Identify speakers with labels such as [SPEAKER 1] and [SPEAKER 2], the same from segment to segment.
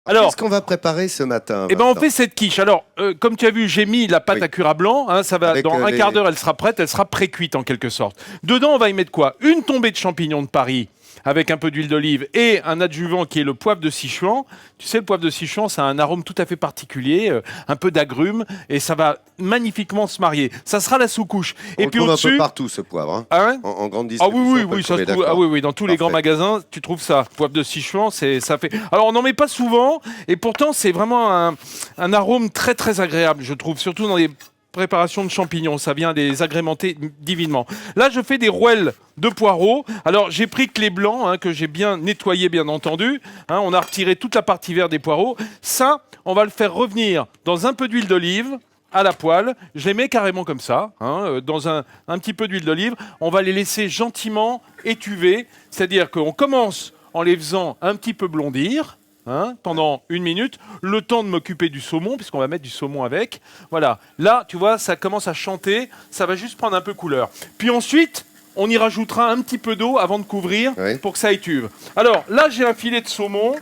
[SPEAKER 1] Alors,
[SPEAKER 2] qu'est-ce qu'on va préparer ce matin?
[SPEAKER 1] eh ben, on fait cette quiche. Alors, comme tu as vu, j'ai mis la pâte à cuire à blanc. Hein, ça va
[SPEAKER 2] Avec,
[SPEAKER 1] dans un quart d'heure, elle sera prête. Elle sera pré-cuite en quelque sorte. Dedans, on va y mettre quoi? Une tombée de champignons de Paris avec un peu d'huile d'olive et un adjuvant qui est le poivre de Sichuan. Tu sais, le poivre de Sichuan, ça a un arôme tout à fait particulier, un peu d'agrumes, et ça va magnifiquement se marier. Ça sera la sous-couche.
[SPEAKER 2] On
[SPEAKER 1] Et
[SPEAKER 2] le
[SPEAKER 1] puis
[SPEAKER 2] trouve un
[SPEAKER 1] au-dessus,
[SPEAKER 2] peu partout, ce poivre. Hein.
[SPEAKER 1] hein,
[SPEAKER 2] En grande
[SPEAKER 1] ah
[SPEAKER 2] distribution.
[SPEAKER 1] oui, oui, oui, ça se trouve, ah oui, oui, dans tous les grands magasins, tu trouves ça. Poivre de Sichuan, ça fait. Alors on n'en met pas souvent, et pourtant c'est vraiment un arôme très très agréable, je trouve, surtout dans les préparations de champignons. Ça vient les agrémenter divinement. Là, je fais des rouelles de poireaux. Alors j'ai pris que les blancs, hein, que j'ai bien nettoyé, bien entendu. Hein, on a retiré toute la partie verte des poireaux. Ça, on va le faire revenir dans un peu d'huile d'olive à la poêle. Je les mets carrément comme ça, hein, dans un petit peu d'huile d'olive. On va les laisser gentiment étuver, c'est-à-dire qu'on commence en les faisant un petit peu blondir, hein, pendant 1 minute, le temps de m'occuper du saumon, puisqu'on va mettre du saumon avec. Voilà, là, tu vois, ça commence à chanter, ça va juste prendre un peu couleur. Puis ensuite, on y rajoutera un petit peu d'eau avant de couvrir, pour que ça étuve. Alors, là, j'ai un filet de saumon.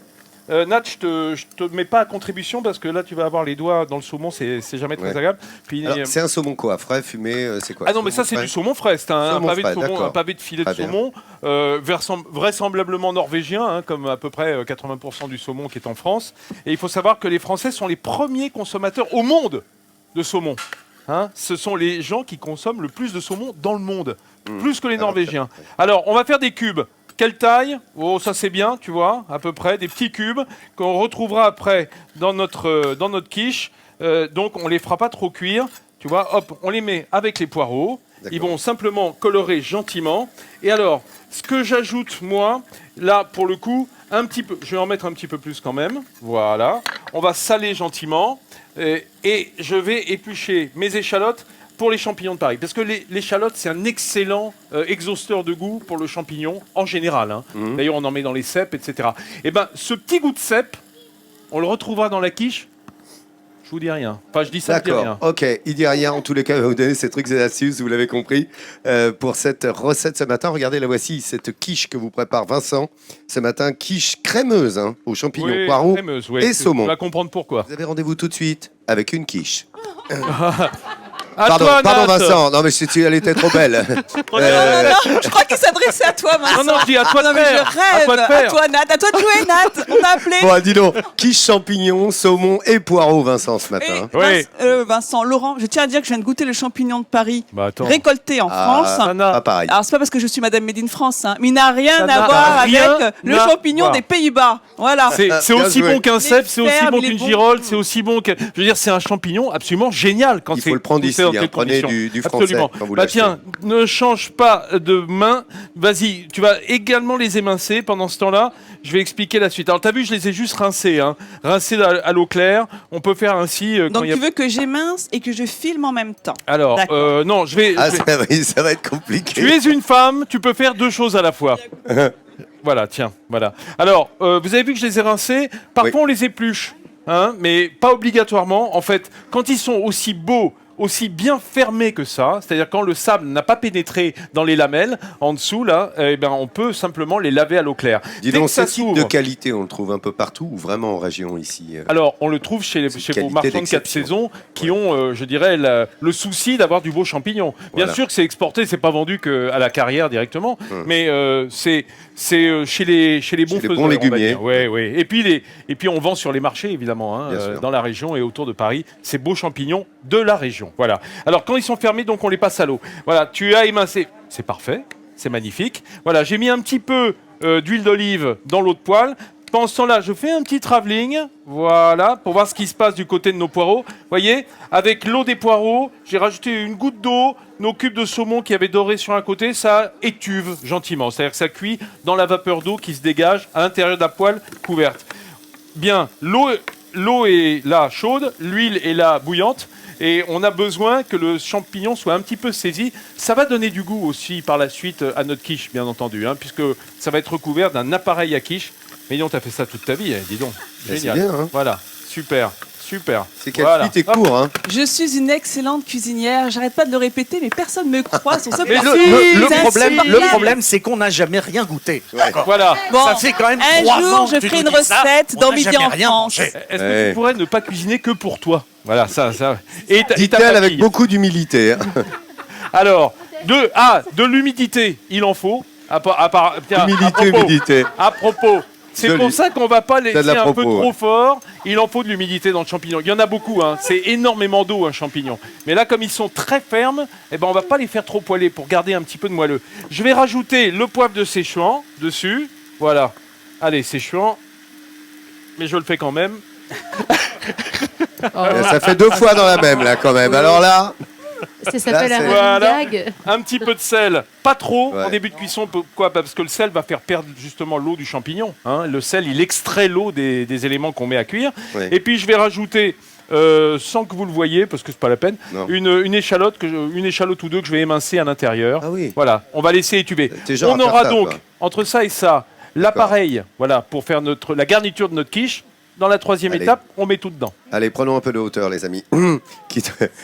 [SPEAKER 1] Nat, je te mets pas à contribution parce que là tu vas avoir les doigts dans le saumon, c'est jamais très agréable. Puis,
[SPEAKER 2] c'est un saumon quoi? Frais, fumé, c'est quoi?
[SPEAKER 1] Ah non, mais ça c'est du saumon frais, c'est un pavé
[SPEAKER 2] frais,
[SPEAKER 1] de saumon, un pavé de filet de saumon, vraisemblablement norvégien, hein, comme à peu près 80% du saumon qui est en France. Et il faut savoir que les Français sont les premiers consommateurs au monde de saumon. Hein, ce sont les gens qui consomment le plus de saumon dans le monde, plus que les Norvégiens. Alors, on va faire des cubes. Quelle taille? Oh, ça c'est bien, tu vois, à peu près, des petits cubes qu'on retrouvera après dans notre quiche. Donc, on les fera pas trop cuire, tu vois. Hop, on les met avec les poireaux. Ils vont simplement colorer gentiment. Et alors, ce que j'ajoute, moi, là, pour le coup, un petit peu, je vais en mettre un petit peu plus quand même. Voilà. On va saler gentiment. Et je vais éplucher mes échalotes pour les champignons de Paris. Parce que l'échalote, c'est un excellent exhausteur de goût pour le champignon, en général. Hein. D'ailleurs, on en met dans les cèpes, etc. Et ben, ce petit goût de cèpe, on le retrouvera dans la quiche. Je vous dis rien. Enfin, je dis ça, je dis rien.
[SPEAKER 2] Ok, il dit rien. En tous les cas, il va vous donner ces trucs et astuces, vous l'avez compris. Pour cette recette ce matin, regardez, la voici, cette quiche que vous prépare Vincent. Ce matin, quiche crémeuse, hein, aux champignons, poireaux et saumon.
[SPEAKER 1] Tu vas comprendre pourquoi.
[SPEAKER 2] Vous avez rendez-vous tout de suite avec une quiche.
[SPEAKER 1] Pardon,
[SPEAKER 2] Vincent. Non, mais elle était trop belle.
[SPEAKER 3] Non, je crois qu'il s'adressait à toi, Vincent.
[SPEAKER 1] Non, je dis à toi de
[SPEAKER 3] mais
[SPEAKER 1] faire.
[SPEAKER 3] je rêve. À toi, Nat. À toi de jouer, Nat. On t'a appelé.
[SPEAKER 2] Bon, dis donc, quiche champignons, saumon et poireaux, Vincent, ce matin.
[SPEAKER 3] Vincent, Laurent, je tiens à dire que je viens de goûter le champignon de Paris, récolté en
[SPEAKER 2] Ah,
[SPEAKER 3] France.
[SPEAKER 2] pas pareil.
[SPEAKER 3] Alors, c'est pas parce que je suis Madame Made in France, hein, mais il n'a rien à voir avec le champignon des Pays-Bas. Voilà.
[SPEAKER 1] C'est aussi bon qu'un cèpe, c'est aussi bon qu'une girole, c'est aussi bon que... Je veux dire, c'est un champignon absolument génial quand
[SPEAKER 2] il faut le prendre ici, prenez du français.
[SPEAKER 1] Absolument.
[SPEAKER 2] Quand vous
[SPEAKER 1] tiens, ne change pas de main. Vas-y, tu vas également les émincer pendant ce temps-là. Je vais expliquer la suite. Alors, tu as vu, je les ai juste rincés. Hein. Rincés à l'eau claire. On peut faire ainsi.
[SPEAKER 3] Donc, tu veux que j'émince et que je filme en même temps?
[SPEAKER 1] Alors, non, je vais...
[SPEAKER 2] ça va être compliqué.
[SPEAKER 1] Tu es une femme, tu peux faire 2 choses à la fois. Voilà, tiens, voilà. Alors, vous avez vu que je les ai rincés. Parfois, on les épluche, hein, mais pas obligatoirement. En fait, quand ils sont aussi beaux, aussi bien fermés que ça, c'est-à-dire quand le sable n'a pas pénétré dans les lamelles, en dessous, là, eh ben, on peut simplement les laver à l'eau claire.
[SPEAKER 2] Dis donc, ce type de qualité, on le trouve un peu partout ou vraiment en région ici?
[SPEAKER 1] Alors, on le trouve chez vos marchands de 4 saisons qui ont, je dirais, le souci d'avoir du beau champignon. Bien sûr que c'est exporté, c'est pas vendu qu'à la carrière directement, mais c'est chez les bons faiseurs,
[SPEAKER 2] légumiers.
[SPEAKER 1] Ouais. Et puis on vend sur les marchés, évidemment, hein, dans la région et autour de Paris, ces beaux champignons de la région. Voilà. Alors, quand ils sont fermés, donc on les passe à l'eau. Voilà, tu as émincé. C'est parfait, c'est magnifique. Voilà, j'ai mis un petit peu d'huile d'olive dans l'eau de poêle. Pendant ce temps-là, je fais un petit travelling, voilà, pour voir ce qui se passe du côté de nos poireaux. Vous voyez, avec l'eau des poireaux, j'ai rajouté une goutte d'eau, nos cubes de saumon qui avaient doré sur un côté, ça étuve gentiment. C'est-à-dire que ça cuit dans la vapeur d'eau qui se dégage à l'intérieur de la poêle couverte. Bien, l'eau est là chaude, l'huile est là bouillante. Et on a besoin que le champignon soit un petit peu saisi. Ça va donner du goût aussi par la suite à notre quiche, bien entendu, hein, puisque ça va être recouvert d'un appareil à quiche. Mais non, tu as fait ça toute ta vie, dis donc.
[SPEAKER 2] Génial.
[SPEAKER 1] C'est bien, hein. Voilà, super. Super.
[SPEAKER 2] C'est qu'elle suit tes cours. Hein.
[SPEAKER 3] Je suis une excellente cuisinière. J'arrête pas de le répéter, mais personne ne me croit sur ce point.
[SPEAKER 4] Le problème, c'est qu'on n'a jamais rien goûté.
[SPEAKER 2] Ouais.
[SPEAKER 1] Voilà.
[SPEAKER 3] Bon,
[SPEAKER 4] ça fait quand même
[SPEAKER 3] un
[SPEAKER 4] 3
[SPEAKER 3] jour,
[SPEAKER 4] ans
[SPEAKER 3] je
[SPEAKER 4] que tu
[SPEAKER 3] ferai
[SPEAKER 4] nous
[SPEAKER 3] une
[SPEAKER 4] dis ça,
[SPEAKER 3] recette
[SPEAKER 4] on
[SPEAKER 3] dans
[SPEAKER 4] n'a
[SPEAKER 3] Midi
[SPEAKER 4] jamais
[SPEAKER 3] en
[SPEAKER 4] rien
[SPEAKER 3] France.
[SPEAKER 4] mangé.
[SPEAKER 1] Est-ce que tu pourrais ne pas cuisiner que pour toi? Voilà, ça. Et ta
[SPEAKER 2] Dit-elle avec
[SPEAKER 1] famille.
[SPEAKER 2] beaucoup d'humilité. Hein.
[SPEAKER 1] Alors, de l'humidité, il en faut.
[SPEAKER 2] Humidité.
[SPEAKER 1] À propos, c'est
[SPEAKER 2] Joli.
[SPEAKER 1] pour ça qu'on va pas laisser
[SPEAKER 2] de la
[SPEAKER 1] un peu
[SPEAKER 2] propos,
[SPEAKER 1] trop fort. Il en faut de l'humidité dans le champignon. Il y en a beaucoup, hein. C'est énormément d'eau, un champignon. Mais là, comme ils sont très fermes, eh ben, on va pas les faire trop poêler pour garder un petit peu de moelleux. Je vais rajouter le poivre de Sichuan dessus. Voilà. Allez, Sichuan. Mais je le fais quand même.
[SPEAKER 2] Ça fait 2 fois dans la même, là, quand même. Alors là...
[SPEAKER 5] Ça s'appelle un
[SPEAKER 1] Voilà.
[SPEAKER 5] gag.
[SPEAKER 1] Un petit peu de sel, pas trop
[SPEAKER 2] Ouais.
[SPEAKER 1] en début de cuisson. Pourquoi? Parce que le sel va faire perdre justement l'eau du champignon. Hein. Le sel, il extrait l'eau des éléments qu'on met à cuire.
[SPEAKER 2] Ouais.
[SPEAKER 1] Et puis je vais rajouter, sans que vous le voyez, parce que c'est pas la peine,
[SPEAKER 2] Non.
[SPEAKER 1] une échalote ou deux que je vais émincer à l'intérieur.
[SPEAKER 2] Ah oui.
[SPEAKER 1] Voilà, on va laisser étuver.
[SPEAKER 2] T'es genre
[SPEAKER 1] On aura
[SPEAKER 2] incartable,
[SPEAKER 1] donc
[SPEAKER 2] quoi.
[SPEAKER 1] entre ça et ça l'appareil, voilà, pour faire la garniture de notre quiche. Dans la troisième
[SPEAKER 2] Allez.
[SPEAKER 1] étape, on met tout dedans.
[SPEAKER 2] Allez, prenons un peu de hauteur, les amis.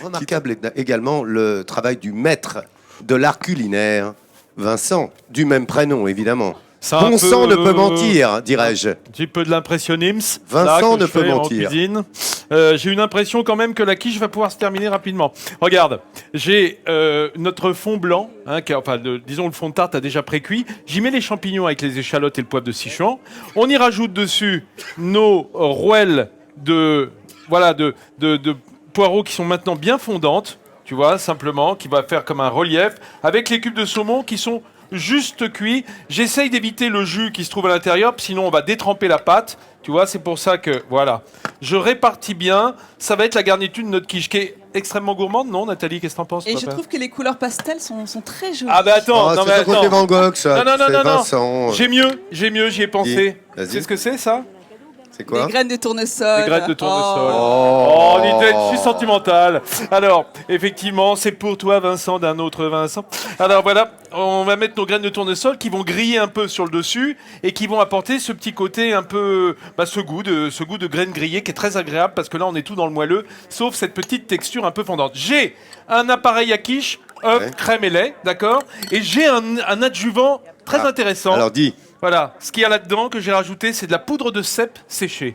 [SPEAKER 2] Remarquable également le travail du maître de l'art culinaire, Vincent, du même prénom, évidemment.
[SPEAKER 1] C'est un
[SPEAKER 2] Bon sang
[SPEAKER 1] peu-
[SPEAKER 2] ne peut mentir, dirais-je.
[SPEAKER 1] Un petit peu de l'impressionnisme.
[SPEAKER 2] Vincent
[SPEAKER 1] là, que
[SPEAKER 2] ne
[SPEAKER 1] je
[SPEAKER 2] peut
[SPEAKER 1] fais en
[SPEAKER 2] mentir.
[SPEAKER 1] cuisine. J'ai une impression quand même que la quiche va pouvoir se terminer rapidement. Regarde, j'ai notre fond blanc, hein, disons le fond de tarte a déjà pré-cuit. J'y mets les champignons avec les échalotes et le poivre de Sichuan. On y rajoute dessus nos rouelles de poireaux qui sont maintenant bien fondantes. Tu vois, simplement, qui va faire comme un relief, avec les cubes de saumon qui sont juste cuits. J'essaye d'éviter le jus qui se trouve à l'intérieur, sinon on va détremper la pâte. Tu vois, c'est pour ça que, voilà. Je répartis bien. Ça va être la garniture de notre quiche, qui est extrêmement gourmande, non, Nathalie? Qu'est-ce que t'en penses?
[SPEAKER 3] Et
[SPEAKER 1] toi,
[SPEAKER 3] je
[SPEAKER 1] papa
[SPEAKER 3] trouve que les couleurs pastel sont très jolies.
[SPEAKER 1] Ah, bah attends,
[SPEAKER 2] Oh,
[SPEAKER 1] non, mais
[SPEAKER 2] c'est ton côté
[SPEAKER 1] attends.
[SPEAKER 2] Van Gogh, ça.
[SPEAKER 1] Non,
[SPEAKER 2] C'est Vincent.
[SPEAKER 1] J'ai mieux, j'y ai pensé.
[SPEAKER 2] Vas-y.
[SPEAKER 1] C'est ce que c'est, ça?
[SPEAKER 2] C'est quoi?
[SPEAKER 3] Des graines de tournesol.
[SPEAKER 1] Des graines de tournesol.
[SPEAKER 2] Oh.
[SPEAKER 1] Oh, Lidette, je suis sentimental. Alors, effectivement, c'est pour toi, Vincent, d'un autre Vincent. Alors voilà, on va mettre nos graines de tournesol qui vont griller un peu sur le dessus et qui vont apporter ce petit côté un peu, ce goût de graines grillées qui est très agréable parce que là, on est tout dans le moelleux, sauf cette petite texture un peu fondante. J'ai un appareil à quiche, œufs,
[SPEAKER 2] Ouais.
[SPEAKER 1] crème et lait, d'accord? Et j'ai un adjuvant très intéressant.
[SPEAKER 2] Alors dis.
[SPEAKER 1] Voilà, ce qu'il y a là-dedans que j'ai rajouté, c'est de la poudre de cèpe séchée.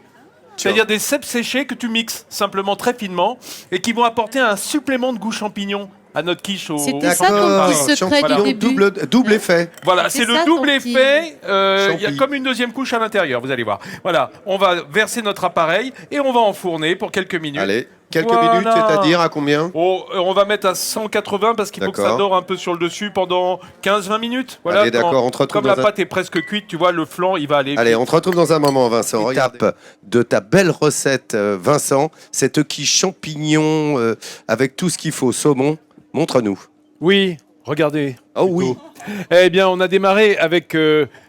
[SPEAKER 1] C'est-à-dire des cèpes séchés que tu mixes simplement très finement et qui vont apporter un supplément de goût champignon à notre quiche.
[SPEAKER 5] C'était ça ton petit secret
[SPEAKER 1] Voilà.
[SPEAKER 5] du début.
[SPEAKER 2] Double effet.
[SPEAKER 1] Voilà,
[SPEAKER 5] C'est
[SPEAKER 1] c'est le
[SPEAKER 5] ça,
[SPEAKER 1] double
[SPEAKER 5] ton petit-
[SPEAKER 1] effet. Il y a
[SPEAKER 2] Champi.
[SPEAKER 1] comme une deuxième couche à l'intérieur, vous allez voir. Voilà, on va verser notre appareil et on va enfourner pour quelques minutes.
[SPEAKER 2] Allez, quelques
[SPEAKER 1] Voilà.
[SPEAKER 2] minutes, c'est-à-dire à combien?
[SPEAKER 1] Oh, on va mettre à 180 parce qu'il faut que ça
[SPEAKER 2] D'accord.
[SPEAKER 1] dore un peu sur le dessus pendant 15-20 minutes. Voilà,
[SPEAKER 2] Allez, d'accord, on te retrouve
[SPEAKER 1] comme la
[SPEAKER 2] dans un-
[SPEAKER 1] pâte est presque cuite, tu vois, le flanc, il va aller.
[SPEAKER 2] Allez, on te retrouve dans un moment, Vincent. Étape de ta belle recette, Vincent. Cette quiche champignon avec tout ce qu'il faut, saumon. Montre-nous.
[SPEAKER 1] Oui, regardez.
[SPEAKER 2] Oh oui.
[SPEAKER 1] Eh bien, on a démarré avec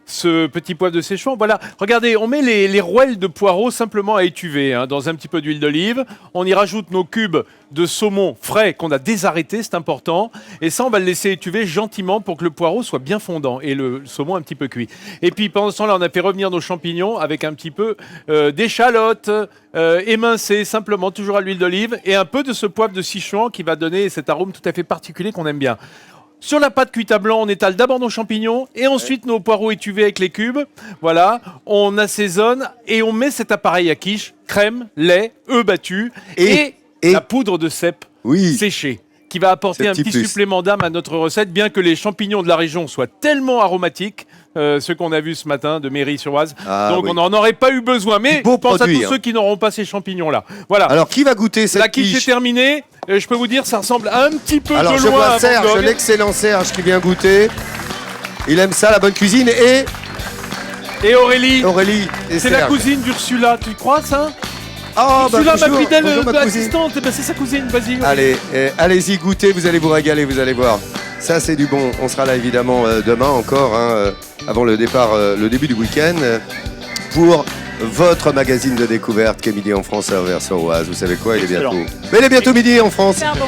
[SPEAKER 1] ce petit poivre de Sichuan. Voilà, regardez, on met les rouelles de poireaux simplement à étuver dans un petit peu d'huile d'olive. On y rajoute nos cubes de saumon frais qu'on a désarrêtés, c'est important. Et ça, on va le laisser étuver gentiment pour que le poireau soit bien fondant et le saumon un petit peu cuit. Et puis, pendant ce temps-là, on a fait revenir nos champignons avec un petit peu d'échalotes émincées, simplement, toujours à l'huile d'olive, et un peu de ce poivre de Sichuan qui va donner cet arôme tout à fait particulier qu'on aime bien. Sur la pâte cuite à blanc, on étale d'abord nos champignons et ensuite nos poireaux étuvés avec les cubes. Voilà, on assaisonne et on met cet appareil à quiche, crème, lait, œufs battus et la poudre de cèpe
[SPEAKER 2] Oui.
[SPEAKER 1] séchée qui va apporter
[SPEAKER 2] Ce
[SPEAKER 1] un
[SPEAKER 2] petit
[SPEAKER 1] petit
[SPEAKER 2] plus.
[SPEAKER 1] supplément d'âme à notre recette, bien que les champignons de la région soient tellement aromatiques, ceux qu'on a vus ce matin de Méry-sur-Oise.
[SPEAKER 2] Ah,
[SPEAKER 1] Donc
[SPEAKER 2] oui.
[SPEAKER 1] on n'en aurait pas eu besoin, mais
[SPEAKER 2] Beau
[SPEAKER 1] pense
[SPEAKER 2] produit,
[SPEAKER 1] à tous
[SPEAKER 2] hein.
[SPEAKER 1] ceux qui n'auront pas ces champignons-là. Voilà,
[SPEAKER 2] Alors, qui va goûter cette
[SPEAKER 1] la quiche est
[SPEAKER 2] quiche?
[SPEAKER 1] terminée. Je peux vous dire, ça ressemble un petit peu
[SPEAKER 2] Alors,
[SPEAKER 1] de
[SPEAKER 2] je
[SPEAKER 1] loin
[SPEAKER 2] vois
[SPEAKER 1] à Van
[SPEAKER 2] Serge,
[SPEAKER 1] Gogh.
[SPEAKER 2] l'excellent Serge qui vient goûter. Il aime ça, la bonne cuisine. Et
[SPEAKER 1] Et Aurélie,
[SPEAKER 2] Aurélie et
[SPEAKER 1] c'est la
[SPEAKER 2] Serge.
[SPEAKER 1] cousine d'Ursula, tu crois ça?
[SPEAKER 2] Oh,
[SPEAKER 1] Ursula, ma
[SPEAKER 2] bonjour,
[SPEAKER 1] fidèle
[SPEAKER 2] bonjour, ma cousine.
[SPEAKER 1] assistante, c'est sa cousine, vas-y.
[SPEAKER 2] Allez, allez-y, goûtez, vous allez vous régaler, vous allez voir. Ça, c'est du bon. On sera là, évidemment, demain encore, avant le départ, le début du week-end, pour votre magazine de découverte qui est Midi en France à Auvers-sur-Oise. Vous savez quoi, il est bientôt. Mais il est bientôt midi en France.
[SPEAKER 3] Super bon.